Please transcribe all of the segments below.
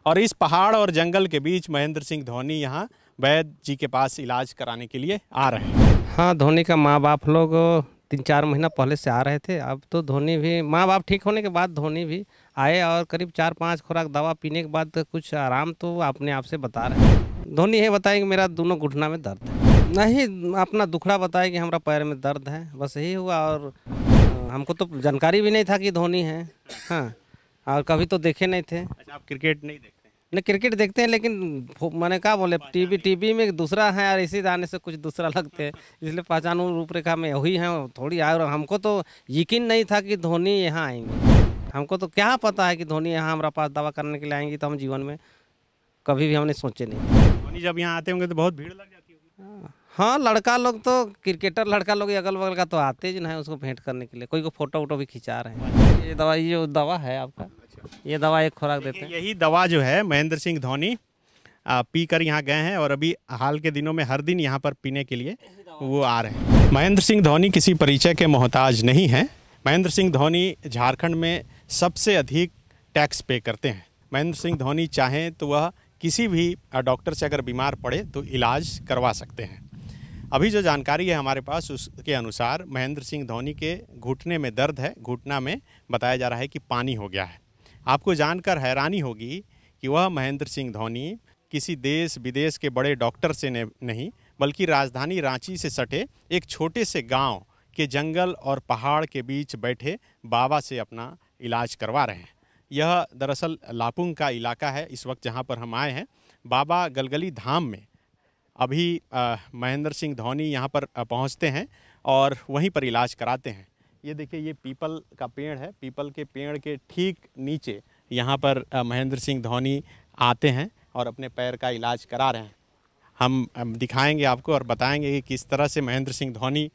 और इस पहाड़ और जंगल के बीच महेंद्र सिंह धोनी यहाँ वैद्य जी के पास इलाज कराने के लिए आ रहे हैं। हाँ, धोनी का माँ बाप लोग 3-4 महीना पहले से आ रहे थे। अब तो धोनी भी माँ बाप ठीक होने के बाद धोनी भी आए और करीब 4-5 खुराक दवा पीने के बाद कुछ आराम तो अपने आप से बता रहे हैं। धोनी ये बताए कि मेरा दोनों घुटना में दर्द है, नहीं अपना दुखड़ा बताए कि हमारा पैर में दर्द है, बस यही हुआ। और हमको तो जानकारी भी नहीं था कि धोनी है। हाँ, और कभी तो देखे नहीं थे। अच्छा, आप क्रिकेट नहीं देखते? नहीं, क्रिकेट देखते हैं लेकिन मैंने कहा बोले टीवी में दूसरा है और इसी आने से कुछ दूसरा लगते हैं, इसलिए पहचान रूपरेखा में वही है थोड़ी आए। और हमको तो यकीन नहीं था कि धोनी यहाँ आएंगे। हमको तो क्या पता है कि धोनी यहाँ हमारा पास दवा करने के लिए आएंगी, तो हम जीवन में कभी भी हमने सोचे नहीं। धोनी जब यहाँ आते होंगे तो बहुत भीड़ लग जाती होगी। हाँ, लड़का लोग तो क्रिकेटर लड़का लोग अगल बगल का तो आते ही है उसको भेंट करने के लिए, कोई को फोटो वोटो भी खिंचा रहे हैं। ये दवा है आपका, ये दवा एक खुराक देते हैं। यही दवा जो है महेंद्र सिंह धोनी पी कर यहाँ गए हैं और अभी हाल के दिनों में हर दिन यहाँ पर पीने के लिए वो आ रहे हैं। महेंद्र सिंह धोनी किसी परिचय के मोहताज नहीं हैं। महेंद्र सिंह धोनी झारखंड में सबसे अधिक टैक्स पे करते हैं। महेंद्र सिंह धोनी चाहें तो वह किसी भी डॉक्टर से अगर बीमार पड़े तो इलाज करवा सकते हैं। अभी जो जानकारी है हमारे पास उसके अनुसार महेंद्र सिंह धोनी के घुटने में दर्द है, घुटना में बताया जा रहा है कि पानी हो गया है। आपको जानकर हैरानी होगी कि वह महेंद्र सिंह धोनी किसी देश विदेश के बड़े डॉक्टर से नहीं बल्कि राजधानी रांची से सटे एक छोटे से गांव के जंगल और पहाड़ के बीच बैठे बाबा से अपना इलाज करवा रहे हैं। यह दरअसल लापुंग का इलाका है इस वक्त जहां पर हम आए हैं। बाबा गलगली धाम में अभी महेंद्र सिंह धोनी यहाँ पर पहुँचते हैं और वहीं पर इलाज कराते हैं। ये देखिए, ये पीपल का पेड़ है, पीपल के पेड़ के ठीक नीचे यहाँ पर महेंद्र सिंह धोनी आते हैं और अपने पैर का इलाज करा रहे हैं। हम दिखाएंगे आपको और बताएंगे कि किस तरह से महेंद्र सिंह धोनी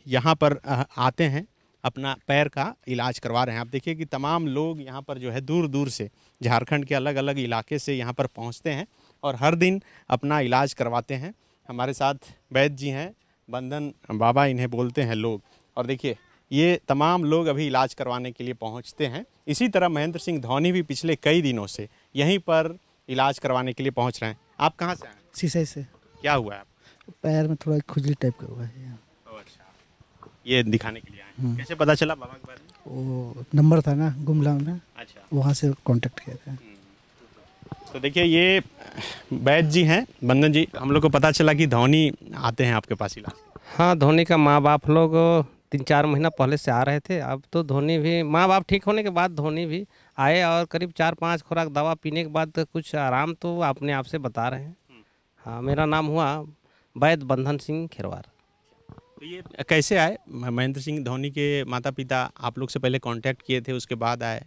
यहाँ पर आते हैं, अपना पैर का इलाज करवा रहे हैं। आप देखिए कि तमाम लोग यहाँ पर जो है दूर दूर से झारखंड के अलग अलग इलाके से यहाँ पर पहुँचते हैं और हर दिन अपना इलाज करवाते हैं। हमारे साथ वैद्य जी हैं, बंधन बाबा इन्हें बोलते हैं लोग। और देखिए, ये तमाम लोग अभी इलाज करवाने के लिए पहुंचते हैं। इसी तरह महेंद्र सिंह धोनी भी पिछले कई दिनों से यहीं पर इलाज करवाने के लिए पहुंच रहे हैं। आप कहां से आए? सिसई से। क्या हुआ है आपको? पैर में थोड़ा खुजली टाइप का हुआ है। अच्छा, ये दिखाने के लिए आए हैं। कैसे पता चला बाबा के बारे में? वो नंबर था ना गुमला में। अच्छा, वहाँ से कांटेक्ट किया था। तो देखिए, ये वैद्य जी हैं, बंधन जी। हम लोग को पता चला कि धोनी आते हैं आपके पास इलाज। हाँ, धोनी का माँ बाप लोग 3-4 महीना पहले से आ रहे थे। अब तो धोनी भी माँ बाप ठीक होने के बाद धोनी भी आए और करीब 4-5 खुराक दवा पीने के बाद कुछ आराम तो अपने आप से बता रहे हैं। हाँ, मेरा नाम हुआ वैद्य बंधन सिंह खिरवार। तो ये कैसे आए? महेंद्र सिंह धोनी के माता पिता आप लोग से पहले कांटेक्ट किए थे, उसके बाद आए?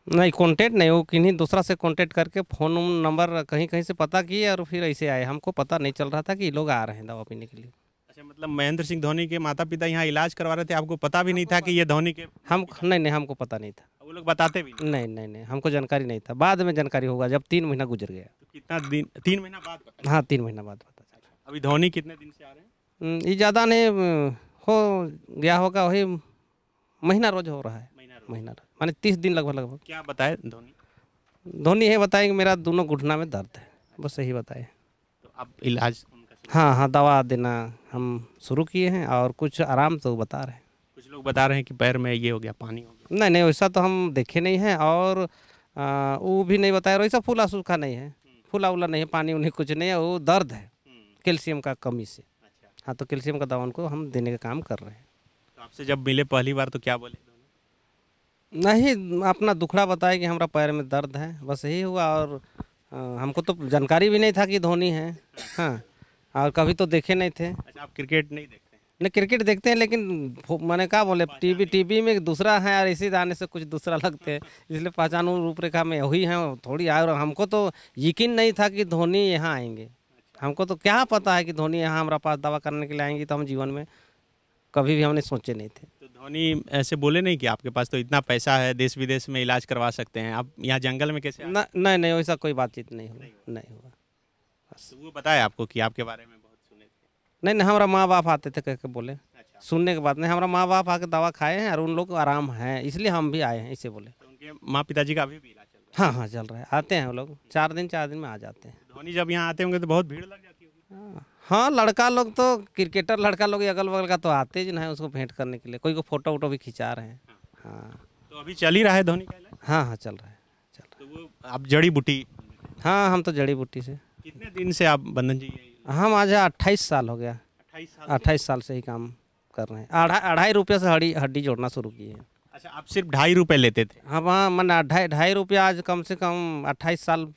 नहीं, कांटेक्ट नहीं, वो किन्हीं दूसरा से कांटेक्ट करके फ़ोन नंबर कहीं कहीं से पता किए और फिर ऐसे आए। हमको पता नहीं चल रहा था कि ये लोग आ रहे हैं दवा पीने के लिए। अच्छा, मतलब महेंद्र सिंह धोनी के माता पिता यहाँ इलाज करवा रहे थे, आपको पता भी नहीं था कि ये धोनी के? हम नहीं, हमको पता नहीं था। वो लोग बताते भी नहीं? नहीं, हमको जानकारी नहीं था। बाद में जानकारी होगा जब 3 महीना गुजर गया। तो कितना दिन? 3 महीना बाद पता? हाँ, 3 महीना बाद पता चला। अभी धोनी कितने दिन से आ रहे हैं? ये ज़्यादा नहीं हो गया होगा, वही महीना रोज हो रहा है। महीना रोज माने 30 दिन लगभग। क्या बताए धोनी? धोनी ये बताए कि मेरा दोनों घुटना में दर्द है, बस यही बताए। तो अब इलाज उनका हाँ, दवा देना हम शुरू किए हैं और कुछ आराम तो बता रहे हैं। कुछ लोग बता रहे हैं कि पैर में ये हो गया, पानी हो गया। नहीं, वैसा तो हम देखे नहीं हैं और वो भी नहीं बताया। वैसा फूला सूखा नहीं है, फूला उला नहीं है, पानी उन्हें कुछ नहीं है, वो दर्द है कैल्शियम का कमी से। हाँ, तो कैल्शियम का दवा उनको हम देने का काम कर रहे हैं। तो आपसे जब मिले पहली बार तो क्या बोले? नहीं, अपना दुखड़ा बताया कि हमारा पैर में दर्द है, बस यही हुआ। और हमको तो जानकारी भी नहीं था कि धोनी है। हाँ, और कभी तो देखे नहीं थे। अच्छा, आप क्रिकेट नहीं देखते? नहीं, क्रिकेट देखते हैं लेकिन मैंने कहा बोले टीवी में दूसरा है और इसी आने से कुछ दूसरा लगते हैं, इसलिए पहचान रूपरेखा में वही है थोड़ी आए। और हमको तो यकीन नहीं था कि धोनी यहाँ आएंगे। हमको तो क्या पता है कि धोनी यहाँ हमारा पास दवा करने के लिए आएंगी, तो हम जीवन में कभी भी हमने सोचे नहीं थे। तो धोनी ऐसे बोले नहीं कि आपके पास तो इतना पैसा है, देश विदेश में इलाज करवा सकते हैं, आप यहाँ जंगल में कैसे? नहीं, वैसा कोई बातचीत नहीं हुआ। तो वो बताया आपको कि आपके बारे में बहुत सुने थे? नहीं, हमारा माँ बाप आते थे कह के बोले। अच्छा। सुनने के बाद नहीं, हमारा माँ बाप आके दवा खाए हैं और उन लोग को आराम है, इसलिए हम भी आए हैं, इसे बोले। तो उनके माँ पिताजी का अभी भी इलाज चल हाँ हाँ चल रहा है, आते हैं वो लोग 4 दिन में आ जाते हैं। धोनी जब यहाँ आते होंगे तो बहुत भीड़ लग जाती होगी। हाँ लड़का लोग तो क्रिकेटर लड़का लोग अगल बगल का तो आते ही ना है उसको भेंट करने के लिए, कोई को फोटो वोटो भी खिंचा रहे हैं। हाँ तो अभी चल ही रहा है धोनी का इलाज? हाँ हाँ चल रहा है चल रहा तो वो आप जड़ी बूटी है। हाँ हम तो जड़ी बूटी से, कितने दिन से आप बंधन जी हम आज 28 साल हो गया, 28 साल से ही काम कर रहे हैं। 2.5 रुपये से हड्डी जोड़ना शुरू किए हैं। अच्छा, आप सिर्फ 2.5 रुपए लेते थे? हाँ हाँ मन 2.5 रुपया आज कम से कम 28 साल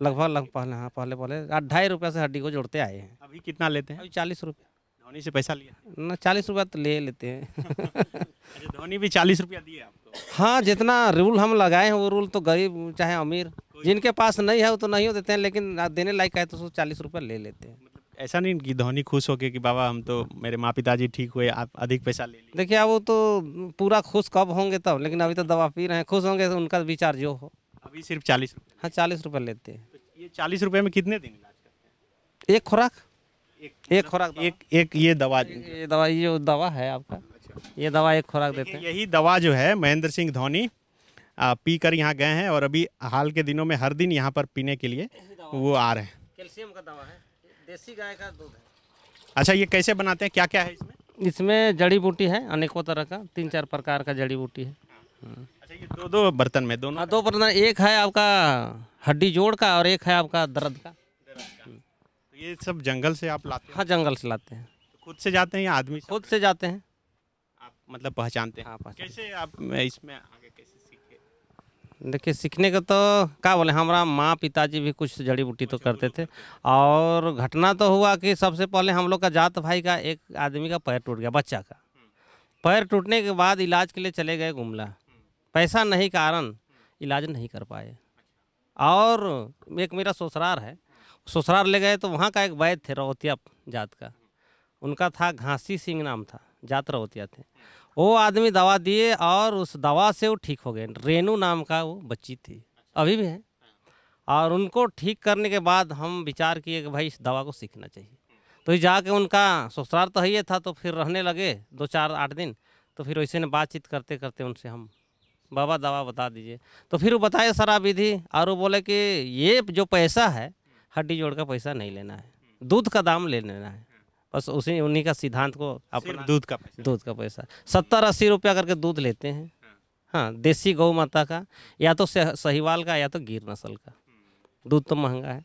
लगभग पहले, हाँ पहले 2.5 रुपये से हड्डी को जोड़ते आए हैं। अभी कितना लेते हैं? अभी 40 रुपये। धोनी से पैसा लिया? ना 40 रुपया तो ले लेते हैं। अच्छा, धोनी भी 40 रुपया दिए आपको? हाँ जितना रूल हम लगाए हैं वो रूल तो गरीब चाहे अमीर जिनके पास नहीं है वो तो नहीं हो देते हैं, लेकिन देने लायक है तो उसको 40 रुपये ले लेते हैं। मतलब ऐसा नहीं कि धोनी खुश होके कि बाबा हम तो, मेरे माँ पिताजी ठीक हुए, आप अधिक पैसा ले लिए? देखिए अब वो तो पूरा खुश कब होंगे तब, लेकिन अभी तो दवा पी रहे हैं, खुश होंगे तो उनका विचार जो हो। अभी सिर्फ 40 रुपये? हाँ 40 रुपये लेते हैं। तो ये 40 रुपये में कितने दिन इलाज करते हैं? एक खुराक, एक खुराक, एक ये दवा? ये दवा, ये जो दवा है आपका, ये दवा एक खुराक देते हैं। यही दवा जो है महेंद्र सिंह धोनी पी कर यहाँ गए हैं और अभी हाल के दिनों में हर दिन यहाँ पर पीने के लिए वो आ रहे हैं। कैल्शियम का दवा है, देसी गाय का दूध है। अच्छा, ये कैसे बनाते हैं, क्या क्या है इसमें? इसमें जड़ी बूटी है अनेकों तरह का, 3-4 प्रकार का जड़ी बूटी है। अच्छा, ये दो बर्तन में दोनों? हाँ 2 बर्तन, एक है आपका हड्डी जोड़ का और एक है आपका दर्द का। तो ये सब जंगल से आप लाते हैं? हाँ जंगल से लाते हैं। तो खुद से जाते हैं या आदमी से? खुद से जाते हैं। आप मतलब पहचानते हैं? हाँ पहचान। कैसे आप इसमें आगे कैसे सीखे? देखिए सीखने का तो क्या बोले, हमारा माँ पिताजी भी कुछ जड़ी बूटी तो करते थे, और घटना तो हुआ कि सबसे पहले हम लोग का जात भाई का एक आदमी का पैर टूट गया, बच्चा का पैर टूटने के बाद इलाज के लिए चले गए गुमला, पैसा नहीं कारण इलाज नहीं कर पाए। और एक मेरा ससुराल है, ससुराल ले गए तो वहाँ का एक वैद्य थे रवतिया जात का, उनका था घासी सिंह नाम था, जात रवतिया थे। वो आदमी दवा दिए और उस दवा से वो ठीक हो गए। रेनू नाम का वो बच्ची थी, अभी भी है। और उनको ठीक करने के बाद हम विचार किए कि भाई इस दवा को सीखना चाहिए। तो ये जाके उनका ससुराल तो ही था, तो फिर रहने लगे 2-4-8 दिन। तो फिर वैसे ने बातचीत करते करते उनसे हम, बाबा दवा बता दीजिए। तो फिर वो बताए सारा विधि, और वो बोले कि ये जो पैसा है हड्डी जोड़ का पैसा नहीं लेना है, दूध का दाम ले लेना है। बस उसी उन्हीं का सिद्धांत को अपना, दूध का पैसा 70-80 रुपया करके दूध लेते हैं। हाँ देसी गौ माता का, या तो सहीवाल का या तो गिर नस्ल का। दूध तो महंगा है,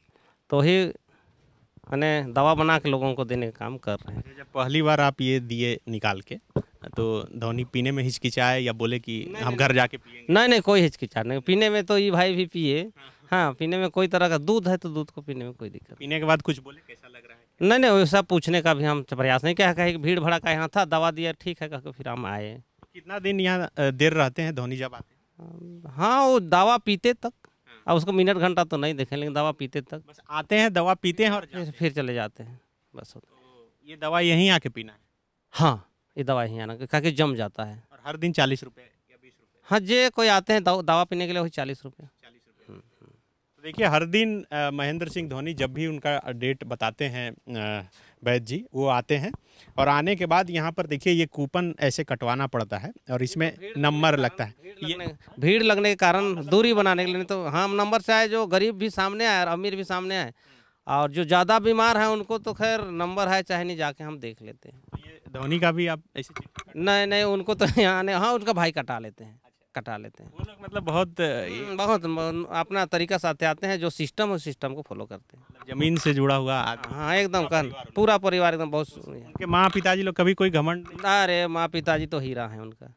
तो ही मैंने दवा बना के लोगों को देने का काम कर रहे हैं। जब पहली बार आप ये दिए निकाल के, तो धोनी पीने में हिचकिचाए या बोले कि हम घर जाके पिएंगे? नहीं कोई हिचकिचाहट नहीं, पीने में तो ये भाई भी पिए। हाँ पीने में कोई तरह का दूध है तो दूध को पीने में कोई दिक्कत। पीने के बाद कुछ बोले कैसा लग रहा है? नहीं वैसा पूछने का भी हम प्रयास नहीं किया, कहे कि भीड़ भड़का यहाँ था, दवा दिया ठीक है कह के फिर हम आए। कितना दिन यहाँ देर रहते हैं धोनी जब आते हैं? हाँ वो दवा पीते तक, अब उसको मिनट घंटा तो नहीं देखें, लेकिन दवा पीते तक बस आते हैं, दवा पीते हैं और फिर चले जाते हैं बस। तो ये दवा यहीं आके पीना है? हाँ ये दवा यहीं आना, कह जम जाता है। और हर दिन 40 रुपये या 20 रुपये? हाँ जे कोई आते हैं दवा पीने के लिए वही 40 रुपये। तो देखिए हर दिन महेंद्र सिंह धोनी जब भी उनका डेट बताते हैं वैद्य जी, वो आते हैं और आने के बाद यहाँ पर देखिए ये कूपन ऐसे कटवाना पड़ता है और इसमें नंबर लगता है। भीड़ लगने के कारण दूरी बनाने के लिए, तो हम नंबर से आए, जो गरीब भी सामने आए और अमीर भी सामने आए, और जो ज़्यादा बीमार हैं उनको तो खैर नंबर है चाहे नहीं, जाके हम देख लेते हैं। तो ये धोनी का भी आप ऐसे? नहीं उनको तो यहाँ हाँ उनका भाई कटा लेते हैं। वो लोग मतलब बहुत अपना तरीका से आते हैं, जो सिस्टम है उस सिस्टम को फॉलो करते हैं। जमीन से जुड़ा हुआ आदमी? हाँ एकदम पूरा परिवार एकदम बहुत। उनके माँ पिताजी लोग कभी कोई घमंड? अरे माँ पिताजी तो हीरा है उनका,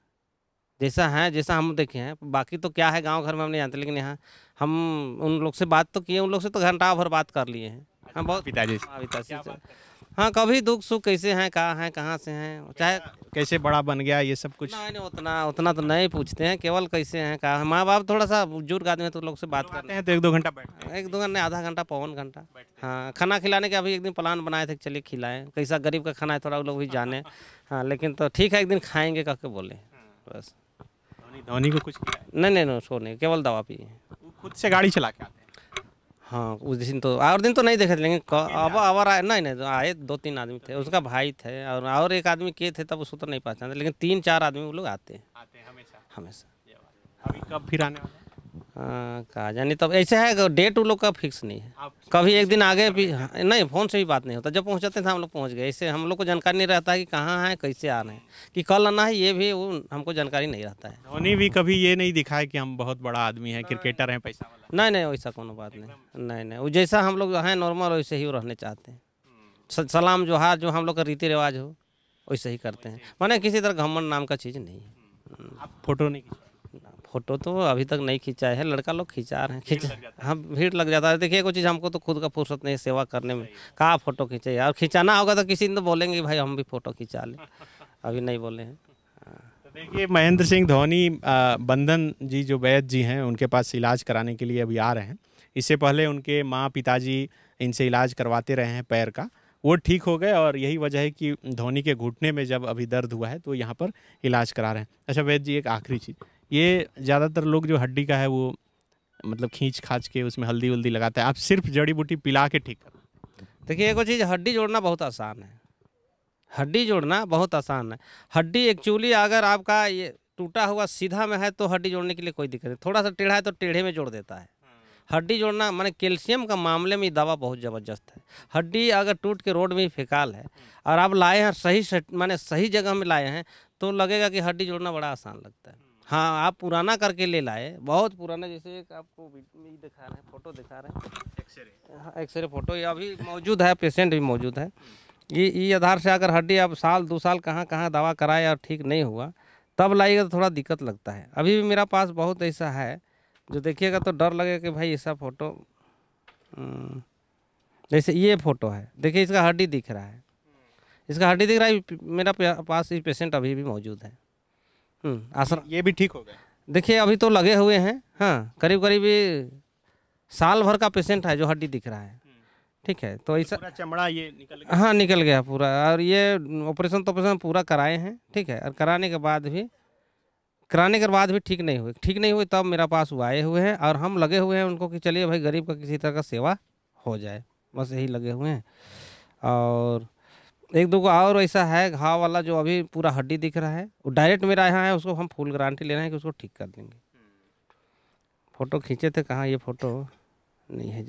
जैसा है जैसा हम देखे हैं। बाकी तो क्या है गांव घर में हम नहीं जानते, लेकिन यहाँ हम उन लोग से बात तो किए, उन लोग से तो घंटा भर बात कर लिए हैं। हाँ बहुत पिताजी से हाँ कभी दुख सुख कैसे हैं, कहाँ हैं, कहाँ से हैं, चाहे कैसे बड़ा बन गया, ये सब कुछ? नहीं उतना तो नहीं पूछते हैं, केवल कैसे हैं कहाँ। माँ बाप थोड़ा सा बुजुर्ग आदमी है तो लोग से बात करते हैं तो 1-2 घंटा बैठते हैं? 1-2 घंटे, आधा घंटा पौन घंटा। हाँ खाना खिलाने के अभी एक दिन प्लान बनाए थे, चलिए खिलाएं, कैसा गरीब का खाना है थोड़ा लोग भी जाने। हाँ लेकिन तो ठीक है एक दिन खाएंगे कह के बोले बस। धोनी को कुछ नहीं उसको नहीं, केवल दवा पिए। खुद से गाड़ी चला के आते हैं? हाँ उस दिन तो और दिन तो नहीं देखे थे, लेकिन अब आए नहीं तो आए 2-3 आदमी थे, उसका भाई थे और एक आदमी के थे, तब उसको तो नहीं पहचानते, लेकिन 3-4 आदमी वो लोग आते हैं हमेशा। हमेशा। अभी कब फिर आने वाले? कहा जानी तब ऐसे है, डेट उन लोग का फिक्स नहीं है। कभी एक दिन आगे भी नहीं, फ़ोन से भी बात नहीं होता। जब पहुंचते थे हम लोग पहुंच गए, इससे हम लोग को जानकारी नहीं रहता कि कहाँ हैं, कैसे आ रहे हैं, कि कल आना है, ये भी वो हमको जानकारी नहीं रहता है। धोनी भी कभी ये नहीं दिखाए कि हम बहुत बड़ा आदमी हैं, क्रिकेटर हैं, पैसा वाला। नहीं नहीं, वैसा कोनो बात नहीं। नहीं नहीं, वो जैसा हम लोग हैं नॉर्मल, वैसे ही वो रहने चाहते हैं। सलाम जोहार जो हम लोग का रीति रिवाज हो वैसे ही करते हैं। माने किसी तरह घमंड नाम का चीज़ नहीं है। आप फोटो नहीं खींचे? फोटो तो अभी तक नहीं खिंचाए है, लड़का लोग खिंचा रहे हैं। हाँ, भीड़ लग जाता है। देखिए कोई चीज़ हमको तो खुद का फुर्सत नहीं है सेवा करने में, कहाँ फ़ोटो खींचे यार। खिंचाना होगा तो किसी दिन तो बोलेंगे भाई हम भी फ़ोटो खिंचा लें, अभी नहीं बोले हैं। तो देखिए महेंद्र सिंह धोनी, बंधन जी जो वैद्य जी हैं उनके पास इलाज कराने के लिए अभी आ रहे हैं। इससे पहले उनके माँ पिताजी इनसे इलाज करवाते रहे हैं पैर का, वो ठीक हो गए और यही वजह है कि धोनी के घुटने में जब अभी दर्द हुआ है तो यहाँ पर इलाज करा रहे हैं। अच्छा वैद्य जी, एक आखिरी चीज़, ये ज़्यादातर लोग जो हड्डी का है वो मतलब खींच खाच के उसमें हल्दी वल्दी लगाते हैं, आप सिर्फ जड़ी बूटी पिला के ठीक कर? देखिए एक चीज़, हड्डी जोड़ना बहुत आसान है। हड्डी जोड़ना बहुत आसान है। हड्डी एक्चुअली अगर आपका ये टूटा हुआ सीधा में है तो हड्डी जोड़ने के लिए कोई दिक्कत नहीं, थोड़ा सा टेढ़ा है तो टेढ़े में जोड़ देता है। हड्डी जोड़ना माने कैल्शियम का मामले में ये दवा बहुत ज़बरदस्त है। हड्डी अगर टूट के रोड में ही फेंकाल है और आप लाए हैं सही माने सही जगह में लाए हैं तो लगेगा कि हड्डी जोड़ना बड़ा आसान लगता है। हाँ, आप पुराना करके ले लाए, बहुत पुराना, जैसे एक आपको दिखा रहे हैं, फोटो दिखा रहे हैं, एक्सरे फोटो ये अभी मौजूद है, पेशेंट भी मौजूद है। ये आधार से अगर हड्डी आप साल 2 साल कहाँ कहाँ दवा कराए और ठीक नहीं हुआ तब लाइएगा तो थोड़ा दिक्कत लगता है। अभी भी मेरा पास बहुत ऐसा है जो देखिएगा तो डर लगेगा कि भाई ऐसा फ़ोटो, जैसे ये फ़ोटो है, देखिए इसका हड्डी दिख रहा है, इसका हड्डी दिख रहा है। मेरा पास ये पेशेंट अभी भी मौजूद है। आसर ये भी ठीक हो गए? देखिए अभी तो लगे हुए हैं। हाँ, करीब करीब साल भर का पेशेंट है जो हड्डी दिख रहा है। ठीक है, तो ऐसा पूरा चमड़ा ये निकल गया? हाँ, निकल गया पूरा। और ये ऑपरेशन पूरा कराए हैं। ठीक है, और कराने के बाद भी ठीक नहीं हुए तब मेरा पास वो आए हुए हैं और हम लगे हुए हैं उनको कि चलिए भाई गरीब का किसी तरह का सेवा हो जाए, बस यही लगे हुए हैं। और एक दो को और ऐसा है घाव वाला जो अभी पूरा हड्डी दिख रहा है, वो डायरेक्ट मेरा यहाँ है, उसको हम फुल गारंटी ले रहे हैं कि उसको ठीक कर देंगे। फ़ोटो खींचे थे, कहाँ ये फ़ोटो नहीं है,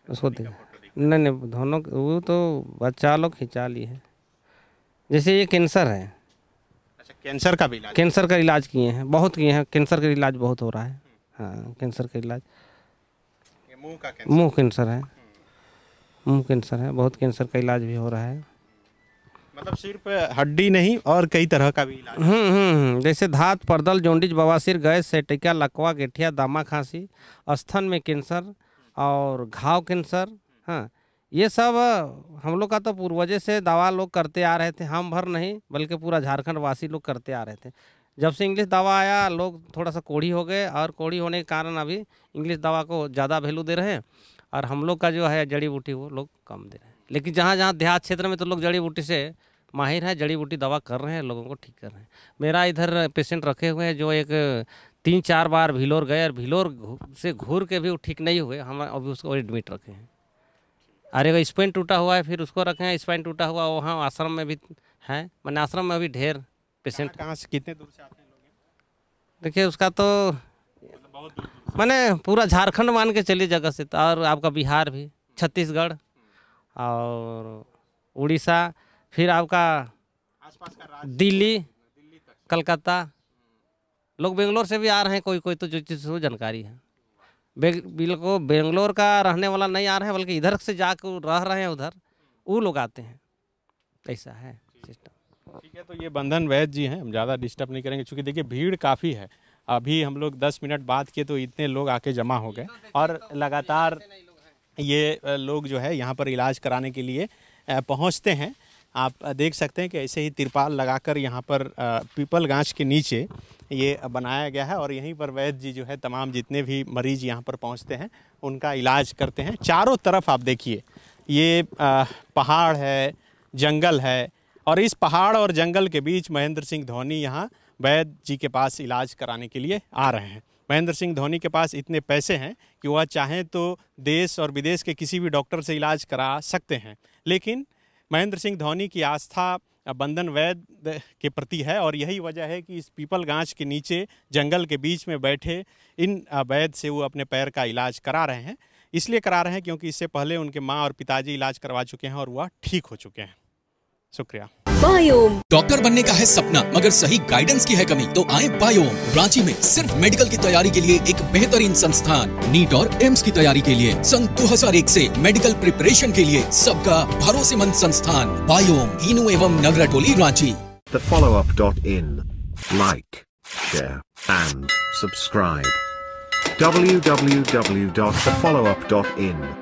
उसको देख नहीं दोनों वो तो बच्चा लोग खिंचा लिए हैं। जैसे ये कैंसर है। अच्छा, कैंसर का भी इलाज? कैंसर का इलाज किए हैं, बहुत किए हैं, कैंसर का इलाज बहुत हो रहा है। हाँ, कैंसर का इलाज, मुंह का कैंसर? मुंह कैंसर है, मुंह कैंसर है, बहुत कैंसर का इलाज भी हो रहा है। मतलब सिर्फ हड्डी नहीं और कई तरह का भी इलाज? जैसे धात, पर्दल, जॉन्डिस, बवासीर, गैस, सेटिका, लकवा, गेठिया, दामा खांसी, स्तन में कैंसर और घाव कैंसर। हाँ, ये सब हम लोग का तो पूर्वजे से दवा लोग करते आ रहे थे, हम भर नहीं बल्कि पूरा झारखंड वासी लोग करते आ रहे थे। जब से इंग्लिश दवा आया लोग थोड़ा सा कोढ़ी हो गए और कोढ़ी होने के कारण अभी इंग्लिश दवा को ज़्यादा वैल्यू दे रहे हैं और हम लोग का जो है जड़ी बूटी वो लोग कम दे रहे हैं। लेकिन जहाँ जहाँ देहात क्षेत्र में तो लोग जड़ी बूटी से माहिर है, जड़ी बूटी दवा कर रहे हैं, लोगों को ठीक कर रहे हैं। मेरा इधर पेशेंट रखे हुए हैं जो एक 3-4 बार भिलोर गए और भिलोर से घूर के भी वो ठीक नहीं हुए, हम अभी उसको एडमिट रखे हैं। अरे अगर स्पाइन टूटा हुआ है फिर उसको रखे हैं, स्पाइन टूटा हुआ वहाँ आश्रम में भी है, मैंने आश्रम में अभी ढेर पेशेंट। कहाँ से कितने दूर से आते हैं लोग? देखिए उसका तो बहुत दूर। मैंने पूरा झारखंड मान के चलिए जगह से, और आपका बिहार भी, छत्तीसगढ़ और उड़ीसा, फिर आपका आसपास का राज्य, दिल्ली, कलकत्ता, लोग बेंगलोर से भी आ रहे हैं कोई कोई, तो जो चीज़ वो जानकारी है। बिल्कुल बेंगलोर का रहने वाला नहीं आ रहे हैं बल्कि इधर से जाकर रह रहे हैं उधर, वो लोग आते हैं। ऐसा है सिस्टम। ठीक है, तो ये बंधन वैद्य जी हैं, हम ज़्यादा डिस्टर्ब नहीं करेंगे क्योंकि देखिए भीड़ काफ़ी है। अभी हम लोग 10 मिनट बात किए तो इतने लोग आके जमा हो गए और लगातार ये लोग जो है यहाँ पर इलाज कराने के लिए पहुँचते हैं। आप देख सकते हैं कि ऐसे ही तिरपाल लगाकर यहाँ पर पीपल गाछ के नीचे ये बनाया गया है और यहीं पर वैद्य जी जो है तमाम जितने भी मरीज़ यहाँ पर पहुँचते हैं उनका इलाज करते हैं। चारों तरफ आप देखिए ये पहाड़ है, जंगल है और इस पहाड़ और जंगल के बीच महेंद्र सिंह धोनी यहाँ वैद्य जी के पास इलाज कराने के लिए आ रहे हैं। महेंद्र सिंह धोनी के पास इतने पैसे हैं कि वह चाहें तो देश और विदेश के किसी भी डॉक्टर से इलाज करा सकते हैं, लेकिन महेंद्र सिंह धोनी की आस्था बंधन वैद्य के प्रति है और यही वजह है कि इस पीपल गाछ के नीचे जंगल के बीच में बैठे इन वैद्य से वो अपने पैर का इलाज करा रहे हैं। इसलिए करा रहे हैं क्योंकि इससे पहले उनके माँ और पिताजी इलाज करवा चुके हैं और वह ठीक हो चुके हैं। शुक्रिया। बायोम। डॉक्टर बनने का है सपना मगर सही गाइडेंस की है कमी, तो आए बायोम। रांची में सिर्फ मेडिकल की तैयारी के लिए एक बेहतरीन संस्थान, नीट और एम्स की तैयारी के लिए सन 2001 से मेडिकल प्रिपरेशन के लिए सबका भरोसेमंद संस्थान बायोम, इनू एवं नगरा टोली, Ranchi. thefollowup.in. Like, share and subscribe. www.thefollowup.in